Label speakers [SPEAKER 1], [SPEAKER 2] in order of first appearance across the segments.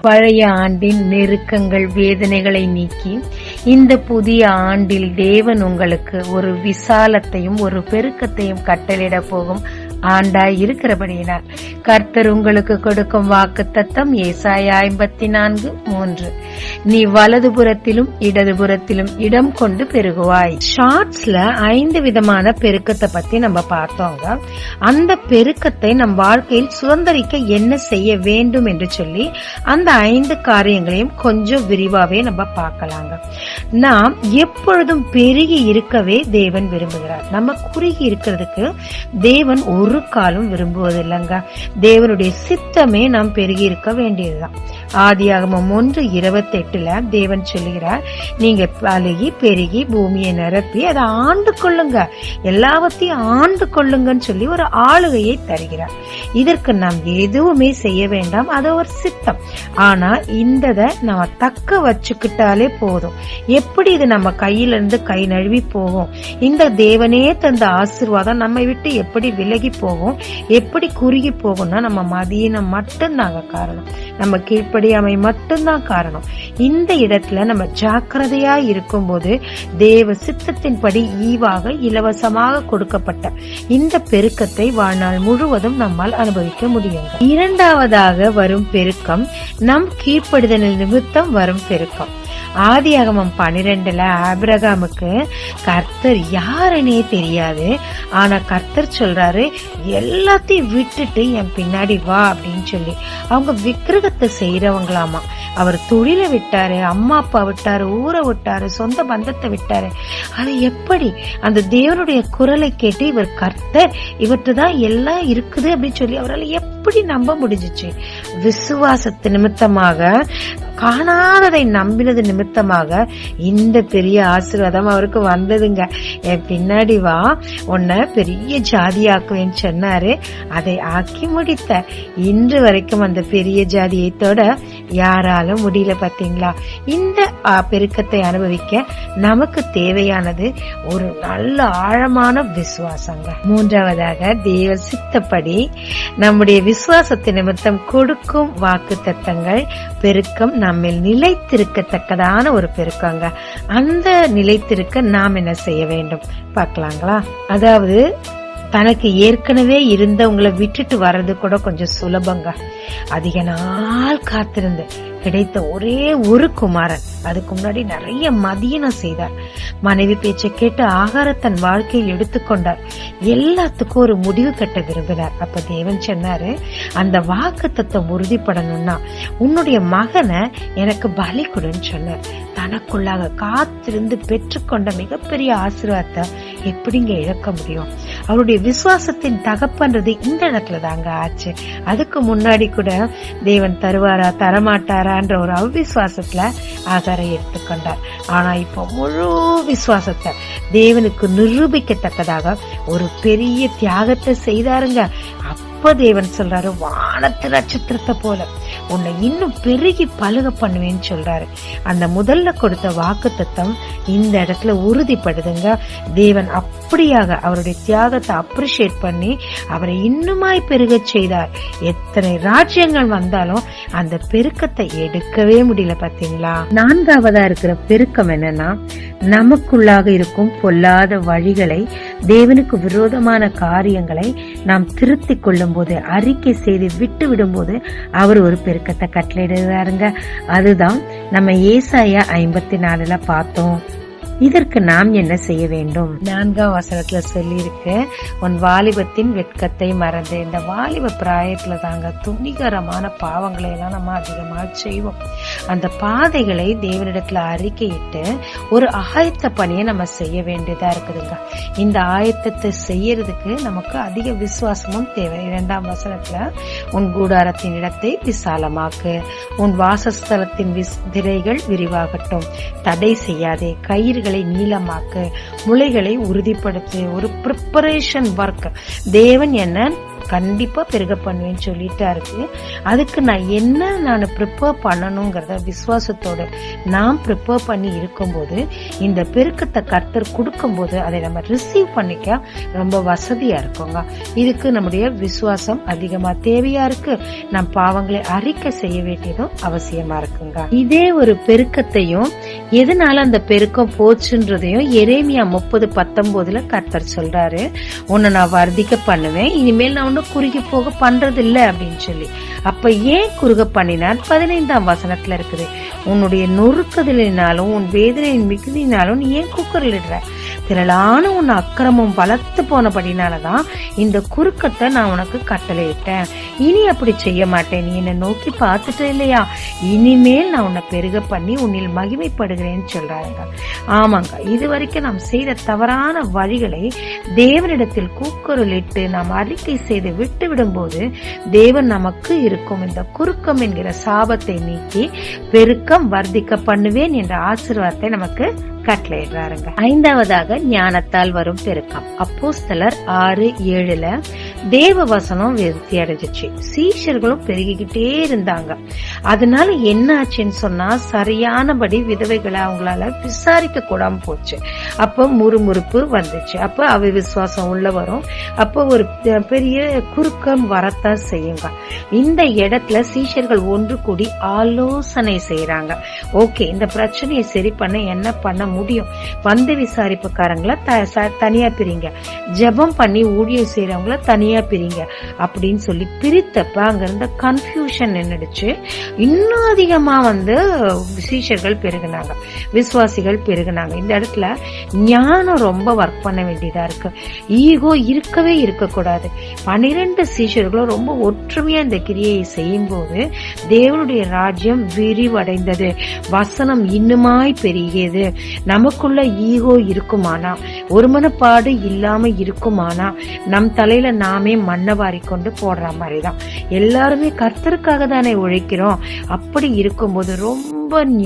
[SPEAKER 1] பழைய ஆண்டின் நெருக்கங்கள், வேதனைகளை நீக்கி இந்த புதிய ஆண்டில் தேவன் உங்களுக்கு ஒரு விசாலத்தையும் ஒரு பெருக்கத்தையும் கட்டளிட போகும் ஆண்டாய் இருக்கிறபடியினால் கர்த்தர் உங்களுக்கு கொடுக்கும் வாக்குத்தத்தம் ஏசாயா 54:3. நீ வலதுபுறத்திலும் இடதுபுறத்திலும் இடம் கொண்டு பெருகுவாய். ஷார்ட்ஸ்ல 5 விதமான பெருக்கத்தை பத்தி நம்ம பார்த்தோங்க. அந்த பெருக்கத்தை நம் வாழ்க்கையில் சுதந்திரிக்க என்ன செய்ய வேண்டும் என்று சொல்லி அந்த 5 காரியங்களையும் கொஞ்சம் விரிவாவே நம்ம பார்க்கலாங்க. நாம் எப்பொழுதும் பெருகி இருக்கவே தேவன் விரும்புகிறார். நம்ம குறுகி இருக்கிறதுக்கு தேவன் ஒரு காலம் விரும்புவதில்லைங்க. தேவனுடைய சித்தமே நாம் பெருகி இருக்க வேண்டியதுதான். ஆதியாகமம் 1:28 தேவன் சொல்லுகிறார், நீங்க பழகி பெருகி பூமியை நிரப்பி அதை ஆண்டு கொள்ளுங்க, எல்லாவற்றையும் ஆண்டு கொள்ளுங்கன்னு சொல்லி ஒரு ஆளுகையை தருகிறார். இதற்கு நாம் எதுவுமே செய்ய வேண்டாம், அது ஒரு சித்தம். ஆனா இந்த நம்ம தக்க வச்சுக்கிட்டாலே போதும். எப்படி இது நம்ம கையில இருந்து கை நழுவி போகும், இந்த தேவனே தந்த ஆசீர்வாதம் நம்மை விட்டு எப்படி விலகி போகும், எப்படி குறுகி போகும்னா நம்ம மதியினம் மட்டும்தாங்க காரணம், நம்ம கீழ்ப்படியாமை மட்டும்தான் காரணம். இந்த இடத்துல நம்ம ஜாக்கிரதையா இருக்கும் போது தேவ சித்தத்தின்படி ஈவாக இலவசமாக கொடுக்கப்பட்ட இந்த பெருக்கத்தை வாழ்நாள் முழுவதும் நம்மால் அனுபவிக்க முடியும். இரண்டாவதாக வரும் பெருக்கம் நம் கீழ்ப்படிதல் நிமித்தம் வரும் பெருக்கம். ஆதியாகமம் 12 ஆபிரகாமுக்கு கர்த்தர் யாருன்னே தெரியாது. ஆனா கர்த்தர் சொல்றாரு, எல்லாத்தையும் விட்டுட்டு என் பின்னாடி வா அப்படின்னு சொல்லி. அவங்க விக்கிரகத்தை செய்யறவங்களாமா. அவர் தொழிலை விட்டாரு, அம்மா அப்பா விட்டாரு, ஊரை விட்டாரு, சொந்த பந்தத்தை விட்டாரு. அது எப்படி அந்த தேவனுடைய குரலை கேட்டு இவர் கர்த்தர், இவற்றுதான் எல்லாம் இருக்குது அப்படின்னு சொல்லி அவரால் எப்படி நம்ப முடிஞ்சிச்சு? விசுவாசத்து நிமித்தமாக, காணாததை நம்பினது நிமித்தமாக இந்த பெரிய ஆசீர்வாதம் அவருக்கு வந்ததுங்க. என் பின்னாடி வா, உன்னை பெரிய ஜாதியாக்குவேன்னு சொன்னாரு. அதை ஆக்கி முடித்த. இன்று வரைக்கும் அந்த பெரிய ஜாதியை தொட யாராலும் முடியல. பாத்தீங்களா? இந்த பெருக்கத்தை அனுபவிக்க நமக்கு தேவையானது ஒரு நல்ல ஆழமான விசுவாசங்க. மூன்றாவதாக தேவ சித்தப்படி நம்முடைய விசுவாசத்து நிமித்தம் கொடுக்கும் வாக்கு தத்தங்கள் பெருக்கம் நம்மில் நிலைத்திருக்கத்தக்கதான ஒரு பெருக்கங்க. அந்த நிலைத்திருக்க நாம் என்ன செய்ய வேண்டும் பார்க்கலாங்களா? அதாவது தனக்கு ஏற்கனவே இருந்தவங்களை விட்டுட்டு வர்றது கூட கொஞ்சம் சுலபங்க. அதிக நாள் காத்திருந்து கிடைத்த ஒரே ஒரு குமாரன், அதுக்கு முன்னாடி நிறைய மதியம் செய்தார். மனைவி பேச்சை கேட்டு ஆகார தன் வாழ்க்கையில் எடுத்துக்கொண்டார். எல்லாத்துக்கும் ஒரு முடிவு கட்ட விரும்பினார். அப்ப தேவன் சொன்னாரு, அந்த வாக்குத்தத்தம் உறுதிப்படணும்னா உன்னுடைய மகனை எனக்கு பலி கொடுன்னு சொன்னார். தனக்குள்ளாக காத்திருந்து பெற்றுக்கொண்ட மிகப்பெரிய ஆசீர்வாதத்தை எப்படிங்க இழக்க முடியும்? அவருடைய விசுவாசத்தின் தகப்பன்றது இந்த இடத்துல தாங்க ஆச்சு. அதுக்கு முன்னாடி கூட தேவன் தருவாரா தரமாட்டாரான்ற ஒரு அவ்விசுவாசத்துல ஆகாரை எடுத்துக்கொண்டார். ஆனா இப்ப முழு விசுவாசத்தை தேவனுக்கு நிரூபிக்கத்தக்கதாக ஒரு பெரிய தியாகத்தை செய்தாருங்க. அப்ப தேவன் சொல்றாரு, வானத்து நட்சத்திரத்தை போல உன்னை இன்னும் பெருகி பழுக பண்ணுவேன்னு சொல்றாரு. அந்த முதல்ல கொடுத்த வாக்குத்தத்தம் இந்த இடத்துல உறுதிப்படுதுங்க. தேவன் அப்படியாக அவருடைய தியாகத்தை அப்ரிஷியேட் பண்ணி அவரை இன்னுமாய் பெருக செய்தார். எத்தனை ராஜ்யங்கள் வந்தாலும் அந்த பெருக்கத்தை எடுக்கவே முடியல. பாத்தீங்களா? நான்காவதா இருக்கிற பெருக்கம் என்னன்னா, நமக்குள்ளாக இருக்கும் பொல்லாத வழிகளை, தேவனுக்கு விரோதமான காரியங்களை நாம் திருத்திக் கொள்ளும் போது, அறிக்கை செய்து விட்டு விடும் போது அவர் ஒரு பெருக்கத்தை கட்டளையிடுறாருங்க. அதுதான் நம்ம ஏசாயா 54 பார்த்தோம். இதற்கு நாம் என்ன செய்ய வேண்டும்? 4ஆம் வசனத்துல சொல்லி இருக்கு, உன் வாலிபத்தின் வெட்கத்தை மறந்து. இந்த வாலிப பிராயத்துல தாங்க துணிகரமான பாவங்களை எல்லாம் நம்ம அதிகமாக செய்வோம். அந்த பாதைகளை தேவனிடத்துல அறிக்கையிட்டு ஒரு ஆயத்த பணியை நம்ம செய்ய வேண்டியதா இருக்குதுங்க. இந்த ஆயத்தத்தை செய்யறதுக்கு நமக்கு அதிக விசுவாசமும் தேவை. 2ஆம் வசனத்துல, உன் கூடாரத்தின் இடத்தை விசாலமாக்கு, உன் வாசஸ்தலத்தின் திரைகள் விரிவாகட்டும், தடை செய்யாதே, கயிறு நீளமாக்கு, முளைகளை உறுதிப்படுத்து. ஒரு ப்ரிப்பரேஷன் ஒர்க். தேவன் என்ன கண்டிப்பா பெருக பண்ணுவேன்னு சொல்லிட்டா இருக்கு. அதுக்கு நான் ப்ரிப்பேர் பண்ணணுங்கிறத விசுவாசத்தோட நாம் ப்ரிப்பேர் பண்ணி இருக்கும்போது இந்த பெருக்கத்தை கர்த்தர் கொடுக்கும்போது அதை நம்ம ரிசீவ் பண்ணிக்க ரொம்ப வசதியா இருக்குங்க. இதுக்கு நம்முடைய விசுவாசம் அதிகமா தேவையா இருக்கு. நம் பாவங்களை அறிக்கை செய்ய வேண்டியதும் அவசியமா இருக்குங்க. இதே ஒரு பெருக்கத்தையும் எதனால அந்த பெருக்கம் போச்சுன்றதையும் எரேமியா 30:19 கர்த்தர் சொல்றாரு, உன்னை நான் வர்த்திக்க பண்ணுவேன், இனிமேல் நான் ஒன்னும் குறுகி போக பண்றது இல்ல அப்படின்னு சொல்லி. அப்ப ஏன் குறுக பண்ணினார்? 15ஆம் வசனத்துல இருக்குது, உன்னுடைய நொறுக்குதலினாலும் உன் வேதனையின் மிகுதினாலும் நீ ஏன் கூக்குரலிடுற? திரளான உன் அக்கிரமம் பலத்து போனபடினாலதான் இந்த குறுக்கத்தை நான் உனக்கு கட்டளையிட்டேன். இனி அப்படி செய்ய மாட்டேன். நீ என்னை நோக்கி பார்த்துட்ட இல்லையா? இனிமேல் நான் உன்னை பெருக பண்ணி உன்னில் மகிமைப்படுகிறேன்னு சொல்றாங்க. ஆமாங்க, இதுவரைக்கும் நாம் செய்த தவறான வழிகளை தேவனிடத்தில் கூக்குரலிட்டு நாம் அறிக்கை செய்து விட்டு விடும் போது தேவன் நமக்கு இருக்கும் இந்த குறுக்கம் என்கிற சாபத்தை நீக்கி பெருக்கம் வர்த்திக்க பண்ணுவேன் என்ற ஆசீர்வாதத்தை நமக்கு கட்டளையிடுறாருங்க. 5வதாக ஞானத்தால் வரும் பெருக்கம். அப்போஸ்தலர் 6:7 தேவ வசனம் விருத்தி அடைஞ்சிச்சு, சீஷர்களும் பெருகிக்கிட்டே இருந்தாங்க. அதனால என்ன ஆச்சுன்னு சொன்னா, சரியானபடி விதவைகளை அவங்களால விசாரிக்க கூடாம போச்சு. அப்ப முறுமுறுப்பு வந்துச்சு. அப்ப அவிசுவாசம் உள்ள வரும். அப்ப ஒரு பெரிய குறுக்கம் வரத்தான் செய்யுங்க. இந்த இடத்துல சீஷர்கள் ஒன்று கூடி ஆலோசனை செய்யறாங்க. ஓகே, இந்த பிரச்சனையை சரி பண்ண என்ன பண்ண முடியும்? வந்து விசாரிப்புக்காரங்களை தனியா பிரிங்க, ஜெபம் பண்ணி ஊழியம் செய்யறவங்கள தனியா பிரிங்க அப்படின்னு சொல்லி பிரித்தப்ப அங்க இருந்த கன்ஃபியூஷன் என்னடுச்சு. இன்னும் அதிகமா சீஷர்கள் பெருகினாங்க, விசுவாசிகள் பெருகினாங்க. இந்த இடத்துல ஞானம் ரொம்ப ஒர்க் பண்ண வேண்டியதா இருக்கு. ஈகோ இருக்கவே இருக்கக்கூடாது. 12 சீஷர்களும் ரொம்ப ஒற்றுமையா இந்த கிரியை செய்யும் போது தேவனுடைய ராஜ்யம் விரிவடைந்தது, வசனம் இன்னுமாய் பெருகியது. நமக்குள்ள ஈகோ இருக்குமானா, ஒரு மனப்பாடு இல்லாம இருக்குமானா, நம் தலையில நாமே மண்ணை வாரி கொண்டு போடுற மாதிரிதான். எல்லாருமே கர்த்தருக்காக தானே உழைக்கிறோம். அப்படி இருக்கும்போது ரொம்ப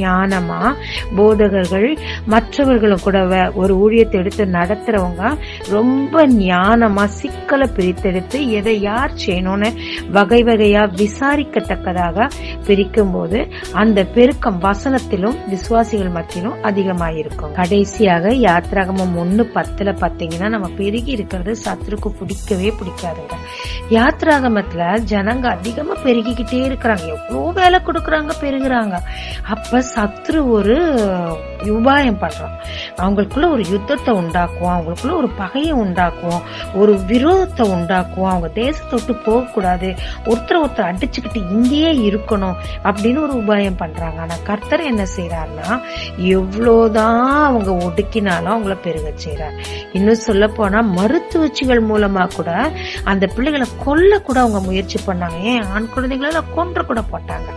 [SPEAKER 1] ஞானமா போதகர்கள் மற்றவர்களும் கூட ஒரு ஊழியத்தை எடுத்து நடத்துறவங்க ரொம்ப ஞானமா சிக்கலை பிரித்தெடுத்து எதை யார் செய்யணும்னு வகை வகையா விசாரிக்கத்தக்கதாக பிரிக்கும் போது அந்த பெருக்கம் வசனத்திலும் விசுவாசிகள் மத்தியிலும் அதிகமாயிருக்கும். கடைசியாக யாத்ராகமம் 1:10 பாத்தீங்கன்னா, நம்ம பெருகி இருக்கிறது சத்துருக்கு பிடிக்கவே பிடிக்காதுங்க. யாத்ராகமத்துல ஜனங்க அதிகமா பெருகிக்கிட்டே இருக்கிறாங்க, எவ்வளவு வேலை கொடுக்கறாங்க, பெருகுறாங்க. அப்ப சத்ரு ஒரு உபாயம் பண்றான். அவங்களுக்குள்ள ஒரு யுத்தத்தை உண்டாக்குவோம், அவங்களுக்குள்ள ஒரு பகையை உண்டாக்குவோம், ஒரு விரோதத்தை உண்டாக்குவோம். அவங்க தேசத்தை விட்டு போக கூடாது, ஒருத்தர் அடிச்சுக்கிட்டு இங்கேயே இருக்கணும் அப்படின்னு ஒரு உபாயம் பண்றாங்க. ஆனா கர்த்தர் என்ன செய்யறாருன்னா, எவ்வளவுதான் அவங்க ஒடுக்கினாலும் அவங்கள பெருக செய்யறார். இன்னும் சொல்ல போனா மருத்துவச்சிகள் மூலமா கூட அந்த பிள்ளைகளை கொல்ல கூட அவங்க முயற்சி பண்ணாங்க. ஏன், ஆண் குழந்தைங்கள கொன்று கூட போட்டாங்க.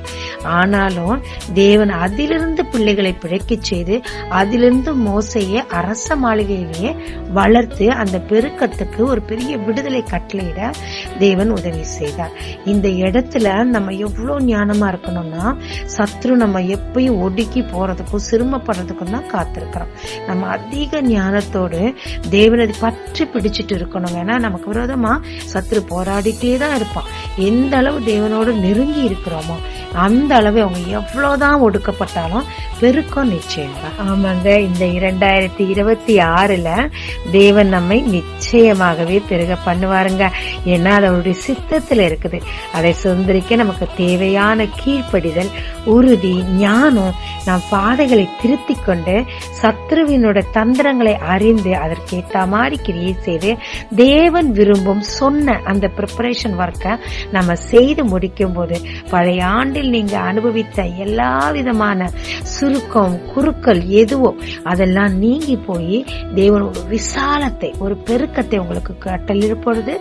[SPEAKER 1] ஆனாலும் தேவன் அதிலிருந்து பிள்ளைகளை பிழைக்க செய்து அதிலிருந்து மோசையை அரச மாளிகையிலேயே வளர்த்து அந்த பெருக்கத்துக்கு ஒரு பெரிய விடுதலை கட்டளையிட தேவன் உதவி செய்தார். இந்த இடத்துல நம்ம எவ்வளவு ஞானமா இருக்கணும்னா, சத்ரு நம்ம எப்பயும் ஒடுக்கி போறதுக்கும் சிரமப்படுறதுக்கும் தான் காத்திருக்கிறோம். நம்ம அதிக ஞானத்தோடு தேவனை பற்றி பிடிச்சிட்டு இருக்கணும். ஏன்னா நமக்கு விரோதமா சத்ரு போராடிட்டே தான் இருப்பான். எந்த அளவு தேவனோடு நெருங்கி இருக்கிறோமோ அந்த அளவு அவங்க எவ்வளவுதான் ஒடுக்கப்பட்டாலும் பெருக்கம் நிச்சயம். ஆமாங்க, இந்த 2026 தேவன் நம்மை நிச்சயமாகவே பெருக பண்ணுவாருங்க. ஏன்னா அது அவருடைய சித்தத்துல இருக்குது. அதை சுதந்திரிக்க நமக்கு தேவையான கீழ்ப்படிதல், உறுதி, ஞானம், நம் பாதைகளை திருத்தி கொண்டு சத்ருவினோட தந்திரங்களை அறிந்து அதற்கேற்ற மாதிரி கிரியை செய்து தேவன் விரும்பும் சொன்ன அந்த ப்ரிப்பரேஷன் ஒர்க்கை நம்ம செய்து முடிக்கும் போது பழைய ஆண்டில் நீங்க அனுபவித்த எல்லா விதமான சுருக்கம், குறுக்கல் எதுவோ அதெல்லாம் நீங்கி போய் தேவன் ஒரு விசாலத்தை, ஒரு பெருக்கத்தை உங்களுக்கு கட்டளிருப்பது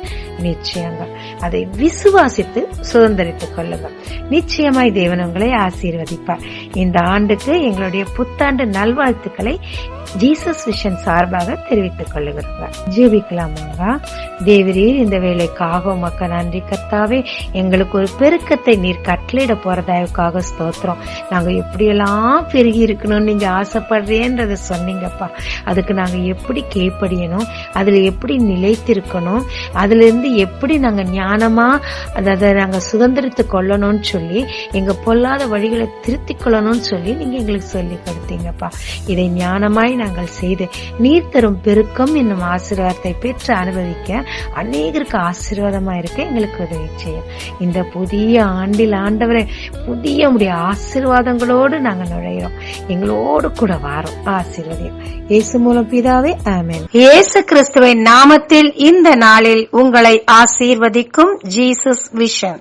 [SPEAKER 1] நிச்சயங்க. அதை விசுவாசித்து சுதந்திரித்துக் கொள்ளுங்க. நிச்சயமாய் தேவன் உங்களை ஆசீர்வதிப்பார். இந்த ஆண்டுக்கு எங்களுடைய புத்தாண்டு நல்வாழ்த்துக்களை ஜீசஸ் விஷன் சார்பாக தெரிவித்துக் கொள்ளுகிறார். ஜீவிக்கலாமாங்க. தேவரீர் இந்த வேலைக்காக உமக்கு நன்றி கர்த்தாவே. எங்களுக்கு ஒரு பெருக்கத்தை நீர் கட்டளையிட போறதாய் கிருபைகளுக்காக ஸ்தோத்திரம். நாங்க எப்படியெல்லாம் பெருகி இருக்கணும்னு நீங்க ஆசைப்படுறேன்றத சொன்னீங்கப்பா. அதுக்கு நாங்க எப்படி கீழ்ப்படியணும், அதுல எப்படி நிலைத்திருக்கணும், அதுல இருந்து எப்படி நாங்க ஞானமா அதை நாங்க சுதந்திரித்து கொள்ளணும்னு சொல்லி, எங்க பொல்லாத வழிகளை திருத்திக் கொள்ளணும்னு சொல்லி நீங்க எங்களுக்கு சொல்லி கொடுத்தீங்கப்பா. இதை ஞானமாய் நாங்கள் செய்து நீர் தரும் பெருக்கம் என்னும் ஆசீர்வாதத்தை பெற்று அனுபவிக்க, அநேகருக்கு ஆசீர்வாதமா இருக்க எங்களுக்கு உதவி செய்யும். இந்த புதிய ஆண்டில் ஆண்டவரே, புதிய உடைய ஆசீர்வாதங்களோடு நாங்க நுழைகிறோம். எங்களோடு கூட வாரோம். ஆசீர்வதியும் இயேசு மூலம் பிதாவே, ஆமென்.
[SPEAKER 2] இயேசு கிறிஸ்துவின் நாமத்தில் இந்த நாளில் உங்களை ஆசீர்வதிக்கும் ஜீசஸ் விஷன்.